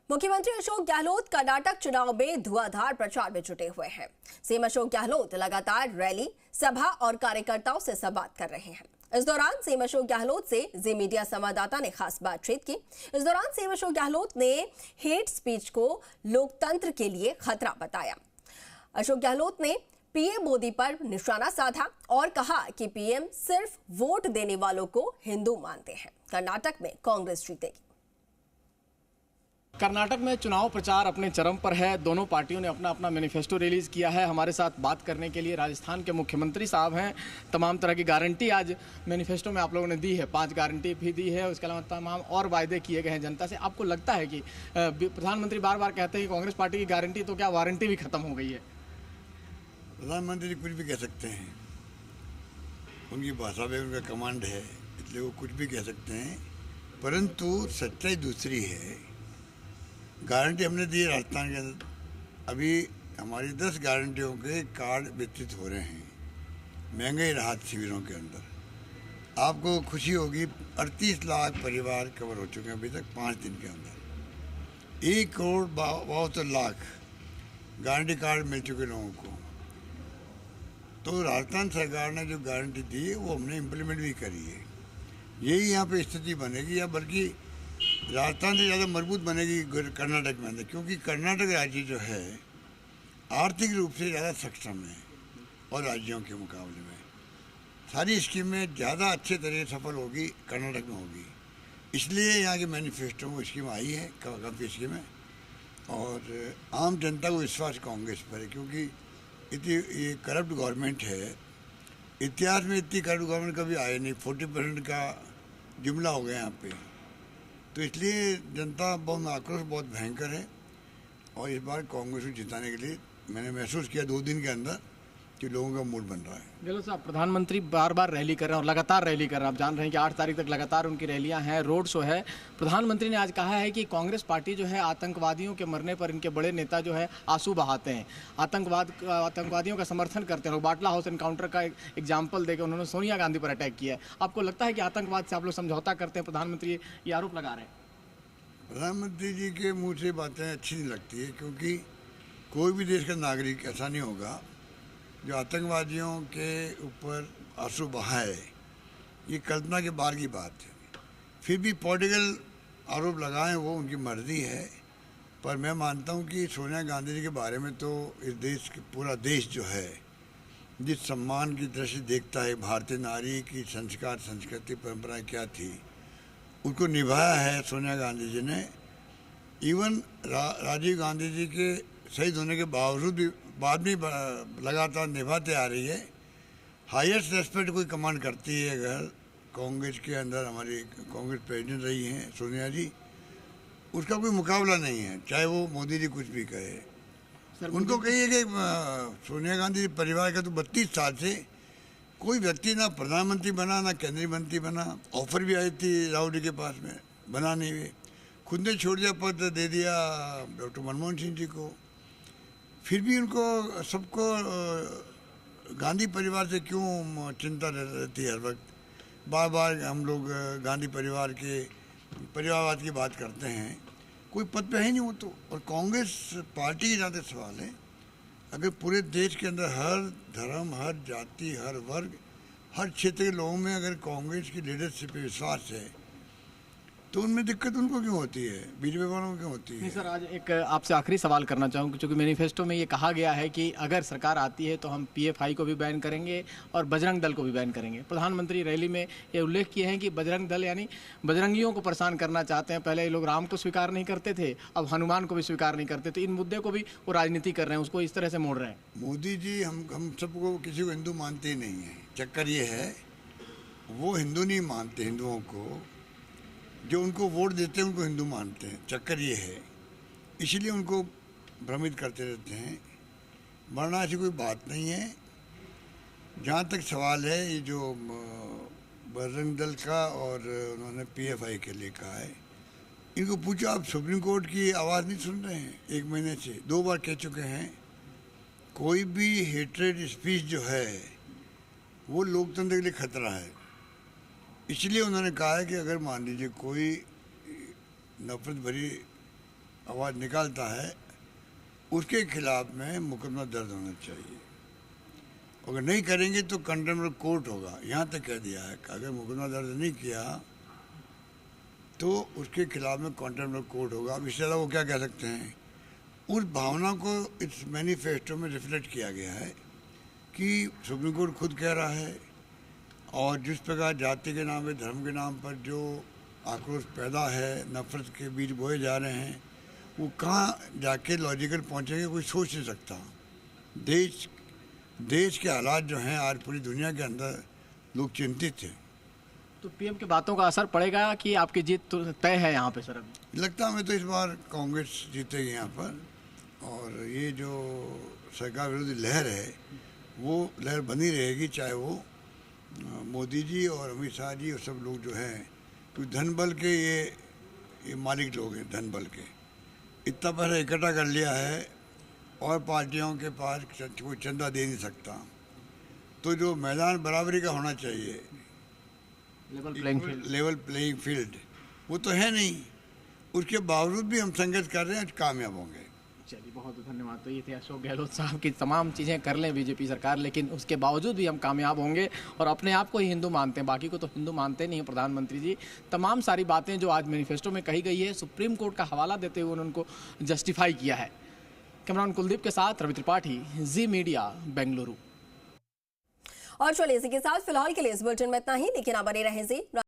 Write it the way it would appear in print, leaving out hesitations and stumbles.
मुख्यमंत्री अशोक गहलोत कर्नाटक चुनाव में धुआंधार प्रचार में जुटे हुए हैं। सीएम अशोक गहलोत लगातार रैली, सभा और कार्यकर्ताओं से संवाद कर रहे हैं। इस दौरान सीएम अशोक गहलोत से जी मीडिया संवाददाता ने खास बातचीत की। इस दौरान सीएम अशोक गहलोत ने हेट स्पीच को लोकतंत्र के लिए खतरा बताया। अशोक गहलोत ने पीएम मोदी पर निशाना साधा और कहा कि पीएम सिर्फ वोट देने वालों को हिंदू मानते हैं। कर्नाटक में कांग्रेस जीतेगी। कर्नाटक में चुनाव प्रचार अपने चरम पर है। दोनों पार्टियों ने अपना अपना मैनिफेस्टो रिलीज किया है। हमारे साथ बात करने के लिए राजस्थान के मुख्यमंत्री साहब हैं। तमाम तरह की गारंटी आज मैनिफेस्टो में आप लोगों ने दी है, 5 गारंटी भी दी है। उसके अलावा तमाम और वायदे किए गए हैं जनता से। आपको लगता है कि प्रधानमंत्री बार बार कहते हैं कि कांग्रेस पार्टी की गारंटी तो क्या वारंटी भी खत्म हो गई है? प्रधानमंत्री कुछ भी कह सकते हैं, उनकी भाषा में उनका कमांड है, इसलिए वो कुछ भी कह सकते हैं, परंतु सच्चाई दूसरी है। गारंटी हमने दी है राजस्थान के अंदर। अभी हमारी 10 गारंटियों के कार्ड वितरित हो रहे हैं महंगाई राहत शिविरों के अंदर। आपको खुशी होगी, 38 लाख परिवार कवर हो चुके हैं अभी तक 5 दिन के अंदर। 1,72,00,000 गारंटी कार्ड मिल चुके लोगों को। तो राजस्थान सरकार ने जो गारंटी दी है वो हमने इम्प्लीमेंट भी करी है। यही यहाँ पे स्थिति बनेगी, या बल्कि राजस्थान से ज़्यादा मजबूत बनेगी कर्नाटक में अंदर, क्योंकि कर्नाटक राज्य जो है आर्थिक रूप से ज़्यादा सक्षम है और राज्यों के मुकाबले में सारी स्कीमें ज़्यादा अच्छे तरह सफल होगी कर्नाटक में होगी। इसलिए यहाँ के मैनिफेस्टो में स्कीम आई है, काफ़ी स्कीमें, और आम जनता को विश्वास कांग्रेस पर है, क्योंकि इतनी ये करप्ट गवर्नमेंट है। इतिहास में इतनी करप्ट गवर्नमेंट कभी आए नहीं। 40% का जुमला हो गया यहाँ पे, तो इसलिए जनता बहुत आक्रोश बहुत भयंकर है। और इस बार कांग्रेस को जिताने के लिए मैंने महसूस किया 2 दिन के अंदर कि लोगों का मूड बन रहा है। गहलोत साहब, प्रधानमंत्री बार बार रैली कर रहे हैं और लगातार रैली कर रहे हैं। आप जान रहे हैं कि 8 तारीख तक लगातार उनकी रैलियां हैं, रोड शो है। प्रधानमंत्री ने आज कहा है कि कांग्रेस पार्टी जो है आतंकवादियों के मरने पर इनके बड़े नेता जो है आंसू बहाते हैं, आतंकवादियों का समर्थन करते हैं। बाटला हाउस एनकाउंटर का एग्जाम्पल देकर उन्होंने सोनिया गांधी पर अटैक किया है। आपको लगता है कि आतंकवाद से आप लोग समझौता करते हैं? प्रधानमंत्री ये आरोप लगा रहे हैं। प्रधानमंत्री जी के मुंह से बातें अच्छी नहीं लगती है, क्योंकि कोई भी देश का नागरिक ऐसा नहीं होगा जो आतंकवादियों के ऊपर आंसू बहाए। ये कल्पना के बाहर की बात है। फिर भी पॉलिटिकल आरोप लगाएं, वो उनकी मर्जी है। पर मैं मानता हूँ कि सोनिया गांधी जी के बारे में तो इस देश पूरा देश जो है जिस सम्मान की दृष्टि देखता है, भारतीय नारी की संस्कार संस्कृति परंपराएं क्या थी उसको निभाया है सोनिया गांधी जी ने। इवन राजीव गांधी जी के शहीद होने के बावजूद भी बाद में लगातार निभाते आ रही है। हाईएस्ट रेस्पेक्ट कोई कमांड करती है अगर कांग्रेस के अंदर, हमारी कांग्रेस प्रेसिडेंट रही हैं सोनिया जी, उसका कोई मुकाबला नहीं है, चाहे वो मोदी जी कुछ भी कहे। उनको कहिए कि सोनिया गांधी परिवार का तो 32 साल से कोई व्यक्ति ना प्रधानमंत्री बना ना केंद्रीय मंत्री बना। ऑफर भी आई थी राहुल जी के पास में, बना नहीं हुए। खुद ने छोड़ दिया, पद दे दिया डॉक्टर मनमोहन सिंह जी को। फिर भी उनको सबको गांधी परिवार से क्यों चिंता रहती है हर वक्त? बार बार हम लोग गांधी परिवार के परिवारवाद की बात करते हैं, कोई पद पे है नहीं वो तो। और कांग्रेस पार्टी के ज़्यादा सवाल है, अगर पूरे देश के अंदर हर धर्म, हर जाति, हर वर्ग, हर क्षेत्र के लोगों में अगर कांग्रेस की लीडरशिप पे विश्वास है तो उनमें दिक्कत उनको क्यों होती है, बीजेपी वालों को क्यों होती है? नहीं सर, आज एक आपसे आखिरी सवाल करना चाहूँगा, क्योंकि मैनिफेस्टो में ये कहा गया है कि अगर सरकार आती है तो हम पीएफआई को भी बैन करेंगे और बजरंग दल को भी बैन करेंगे। प्रधानमंत्री रैली में ये उल्लेख किए हैं कि बजरंग दल यानी बजरंगियों को परेशान करना चाहते हैं। पहले ये लोग राम को स्वीकार नहीं करते थे, अब हनुमान को भी स्वीकार नहीं करते। तो इन मुद्दे को भी वो राजनीति कर रहे हैं, उसको इस तरह से मोड़ रहे हैं। मोदी जी हम सबको किसी को हिंदू मानते ही नहीं है। चक्कर ये है, वो हिंदू नहीं मानते, हिंदुओं को जो उनको वोट देते हैं उनको हिंदू मानते हैं। चक्कर ये है, इसलिए उनको भ्रमित करते रहते हैं, वरना ऐसी कोई बात नहीं है। जहाँ तक सवाल है ये जो बजरंग दल का और उन्होंने पीएफआई के लिए कहा है, इनको पूछो आप सुप्रीम कोर्ट की आवाज़ नहीं सुन रहे हैं? 1 महीने से 2 बार कह चुके हैं, कोई भी हेट्रेड स्पीच जो है वो लोकतंत्र के लिए खतरा है। इसलिए उन्होंने कहा है कि अगर मान लीजिए कोई नफरत भरी आवाज़ निकालता है उसके खिलाफ में मुकदमा दर्ज होना चाहिए। अगर नहीं करेंगे तो कंटेम्प्ट ऑफ कोर्ट होगा। यहाँ तक कह दिया है कि अगर मुकदमा दर्ज नहीं किया तो उसके खिलाफ में कंटेम्प्ट ऑफ कोर्ट होगा। अब इससे ज़्यादा वो क्या कह सकते हैं। उस भावना को इस मैनिफेस्टो में रिफ्लेक्ट किया गया है कि सुप्रीम कोर्ट खुद कह रहा है, और जिस प्रकार जाति के नाम पे, धर्म के नाम पर जो आक्रोश पैदा है, नफरत के बीज बोए जा रहे हैं, वो कहाँ जाके लॉजिकल पहुँचेंगे कोई सोच नहीं सकता। देश के हालात जो हैं आज पूरी दुनिया के अंदर लोग चिंतित थे। तो पीएम की बातों का असर पड़ेगा कि आपकी जीत तो तय है यहाँ पे सर? अभी लगता है हमें तो इस बार कांग्रेस जीतेगी यहाँ पर, और ये जो सरकार विरोधी लहर है वो लहर बनी रहेगी, चाहे वो मोदी जी और अमित शाह जी और सब लोग जो हैं, तो धन बल के ये मालिक लोग हैं। धन बल के इतना पैसा इकट्ठा कर लिया है और पार्टियों के पास कोई चंदा दे नहीं सकता। तो जो मैदान बराबरी का होना चाहिए, लेवल प्लेइंग फील्ड, वो तो है नहीं। उसके बावजूद भी हम संघर्ष कर रहे हैं, कामयाब होंगे। चलिए, बहुत धन्यवाद। तो ये थे अशोक गहलोत साहब की तमाम चीज़ें कर लें बीजेपी सरकार, लेकिन उसके बावजूद भी हम कामयाब होंगे और अपने आप को ही हिंदू मानते हैं, बाकी को तो हिंदू मानते नहीं हैं प्रधानमंत्री जी। तमाम सारी बातें जो आज मैनिफेस्टो में कही गई है, सुप्रीम कोर्ट का हवाला देते हुए उन्होंने उनको जस्टिफाई किया है। कैमरामैन कुलदीप के साथ रवि त्रिपाठी, जी मीडिया, बेंगलुरु। और चलिए इसी के साथ फिलहाल के लिए इस बुलेटिन में इतना ही, लेकिन आप बने रहें जी